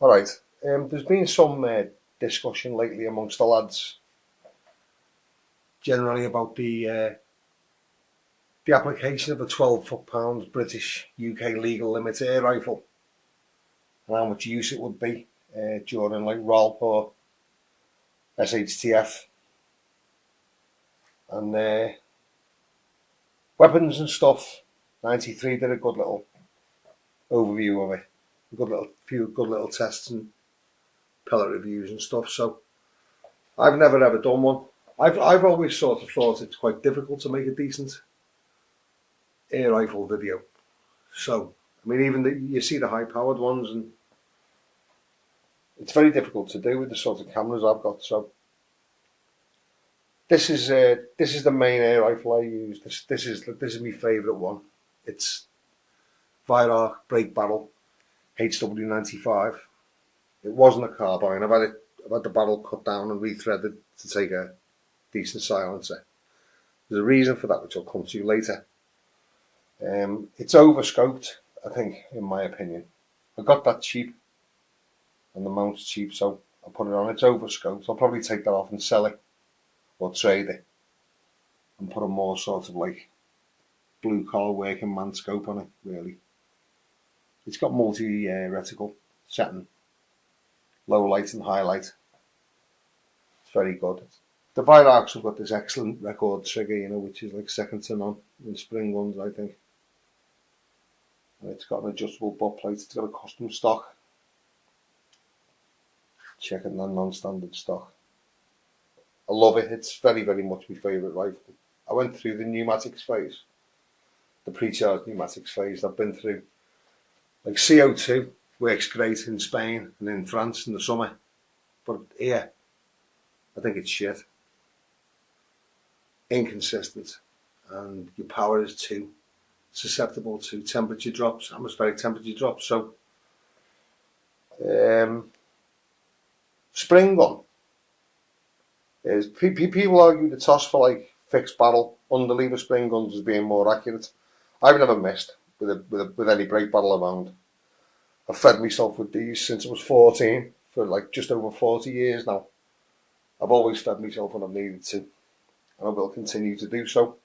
Alright, there's been some discussion lately amongst the lads generally about the application of a 12 foot-pound British UK legal limit air rifle and how much use it would be during like WROL or SHTF and weapons and stuff. 93 did a good little overview of it, few good little tests and pellet reviews and stuff. So I've never ever done one. I've always sort of thought it's quite difficult to make a decent air rifle video. So I mean, even you see the high powered ones, and it's very difficult to do with the sort of cameras I've got. So this is the main air rifle I use. This is my favourite one. It's WROL break barrel HW95. It wasn't a carbine. I've had the barrel cut down and rethreaded to take a decent silencer. There's a reason for that, which I'll come to later. It's overscoped, I think, in my opinion. I got that cheap, and the mount's cheap, so I put it on. It's overscoped. I'll probably take that off and sell it, or trade it, and put a more sort of like blue collar working man scope on it. Really, it's got multi reticle setting, low light and high light. It's very good. The Virox have got this excellent record trigger, which is like second to none in spring guns, I think. And it's got an adjustable butt plate. It's got a custom stock. Checking the non-standard stock. I love it. It's very, very much my favourite rifle. I went through the pneumatics phase, the pre-charged pneumatics phase. I've been through like CO2 works great in Spain and in France in the summer, but here I think it's shit. Inconsistent, and your power is too susceptible to temperature drops, atmospheric temperature drops. So spring gun is people argue the toss for like fixed barrel underlever spring guns as being more accurate. I've never missed with any break barrel around. I've fed myself with these since I was 14 for like just over 40 years now. I've always fed myself when I've needed to, and I will continue to do so.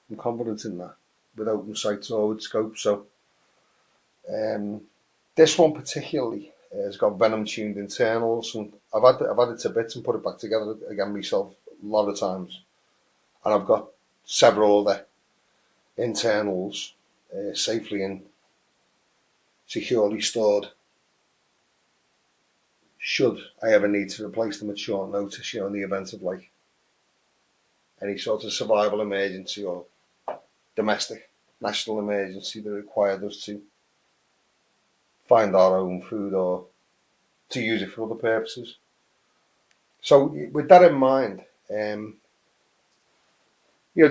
I'm confident in that with open sights or with scope. So this one particularly has got venom tuned internals, and I've had it to bits and put it back together again myself a lot of times, and I've got several other internals safely and securely stored. Should I ever need to replace them at short notice, in the event of like any sort of survival emergency or domestic national emergency that required us to find our own food or to use it for other purposes. So with that in mind, the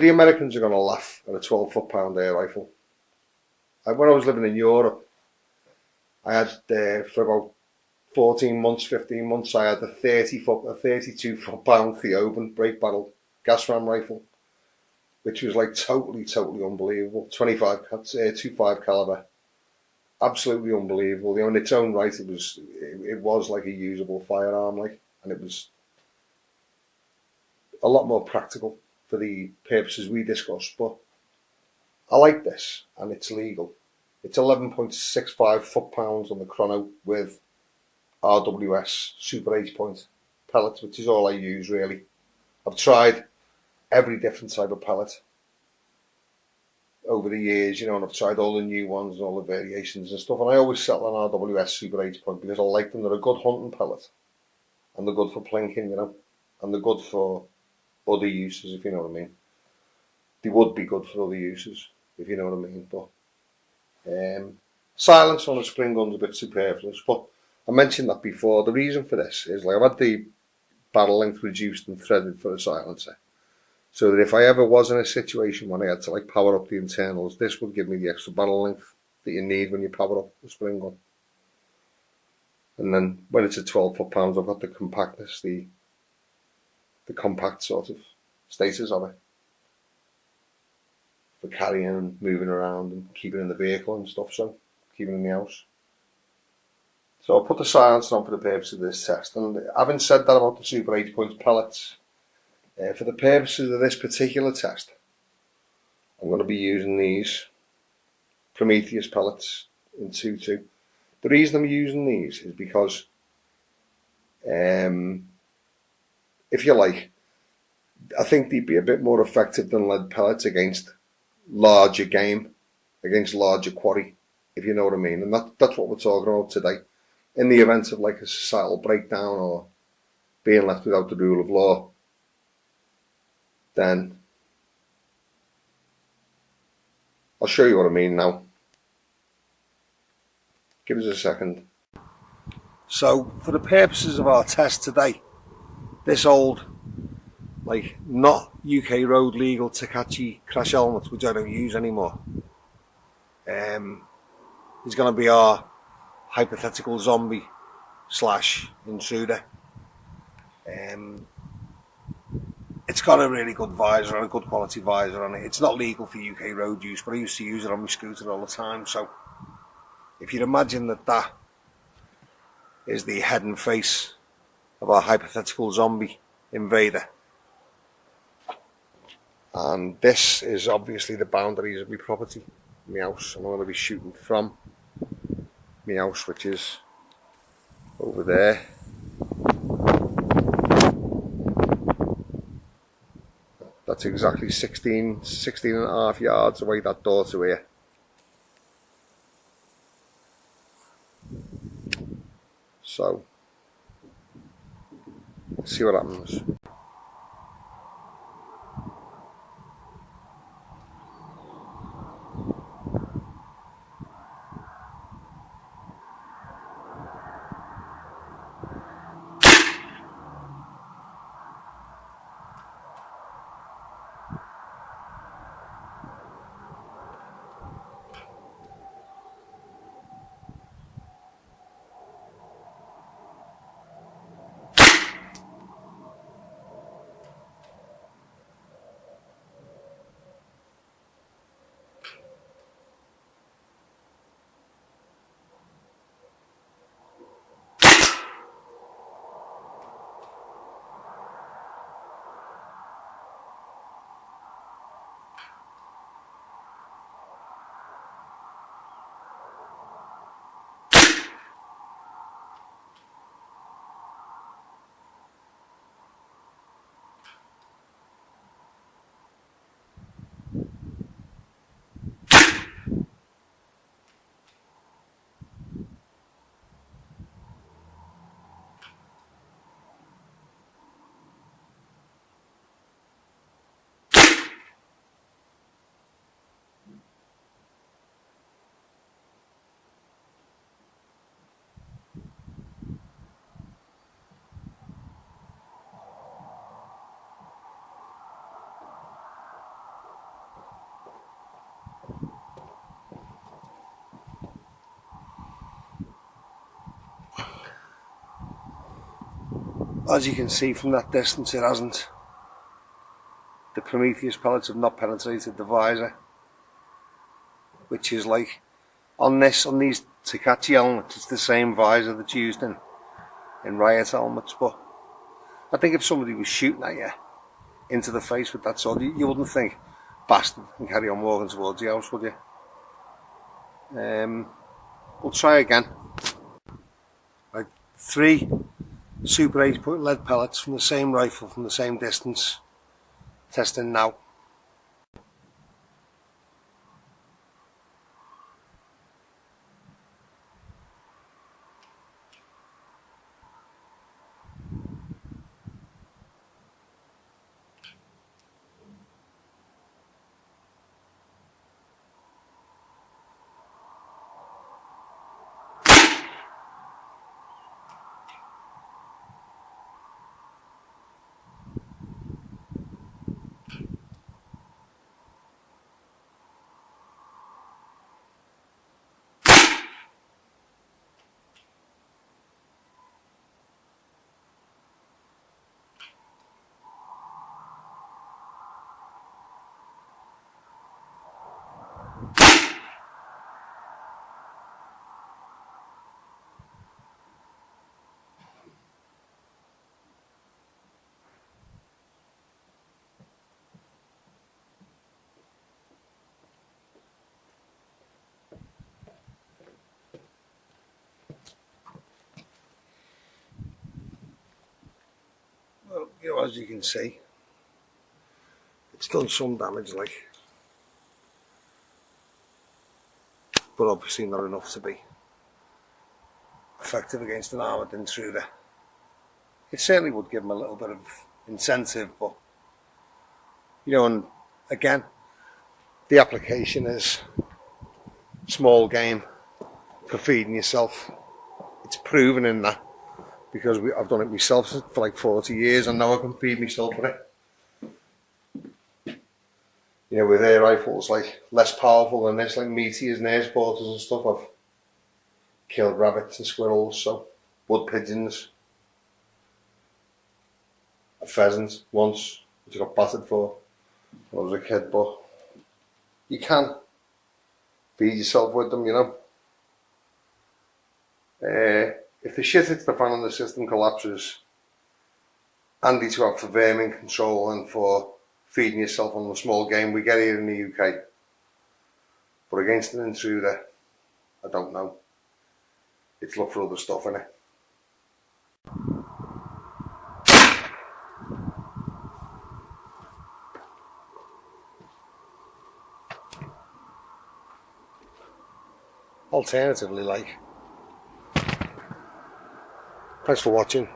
Americans are going to laugh at a 12 foot-pound air rifle. When I was living in Europe, I had for about 14 months, 15 months, I had a 32 foot-pound Theoben break barrel gas ram rifle, which was like totally unbelievable. 25 caliber, absolutely unbelievable. In its own right, it was like a usable firearm, and it was a lot more practical for the purposes we discussed. But I like this, and it's legal. It's 11.65 foot-pounds on the chrono with RWS Super H-point pellets, which is all I use really. I've tried every different type of pellet over the years, and I've tried all the new ones and all the variations and stuff, and I always settle on RWS Super H-point because I like them. They're a good hunting pellet, and they're good for plinking, and they're good for other uses, if you know what I mean. They would be good for other uses, if you know what I mean, but silence on a spring gun's a bit superfluous. But I mentioned that before. The reason for this is I've had the barrel length reduced and threaded for a silencer, so that if I ever was in a situation when I had to power up the internals, this would give me the extra barrel length that you need when you power up the spring gun. And then when it's at 12 foot-pounds, I've got the compactness, the compact sort of status of it for carrying and moving around and keeping in the vehicle and stuff, so keeping in the house. So I'll put the silencer on for the purpose of this test. And having said that about the Super 8-point pellets, for the purposes of this particular test, I'm going to be using these Prometheus pellets in 2.2. The reason I'm using these is because, if you like, I think they'd be a bit more effective than lead pellets against larger game, against larger quarry, if you know what I mean. And that's what we're talking about today. In the event of like a societal breakdown or being left without the rule of law, then I'll show you what I mean now. Give us a second. So for the purposes of our test today, this old, like, not UK road legal Takachi crash helmet, which I don't use anymore, is going to be our hypothetical zombie / intruder. It's got a really good visor, and a good quality visor on it. It's not legal for UK road use, but I used to use it on my scooter all the time. So if you'd imagine that is the head and face of our hypothetical zombie invader, and this is obviously the boundaries of my property, my house, and I'm going to be shooting from my house, which is over there. That's exactly 16 and a half yards away, that door to here. So, let's see what happens. As you can see from that distance, it hasn't. The Prometheus pellets have not penetrated the visor, which is like, on these Takachi helmets, it's the same visor that's used in riot helmets. But I think if somebody was shooting at you into the face with that sword, you wouldn't think, bastard, and carry on walking towards the house, would you? We'll try again. Like 3 Super 8-point lead pellets from the same rifle from the same distance. Testing now. you know, as you can see, it's done some damage, like, but obviously not enough to be effective against an armoured intruder. It certainly would give them a little bit of incentive, but, you know, and again, the application is small game for feeding yourself. It's proven in that, because I've done it myself for like 40 years and now I can feed myself with it. You know, with air rifles, like, less powerful than this, like meteors and air supporters and stuff, I've killed rabbits and squirrels, so wood pigeons, a pheasant once, which I got battered for when I was a kid, but you can feed yourself with them, you know. If the shit hits the fan and the system collapses, handy to have for vermin control and for feeding yourself on the small game we get here in the UK. But against an intruder, I don't know. It's look for other stuff, innit? Alternatively, like, thanks for watching.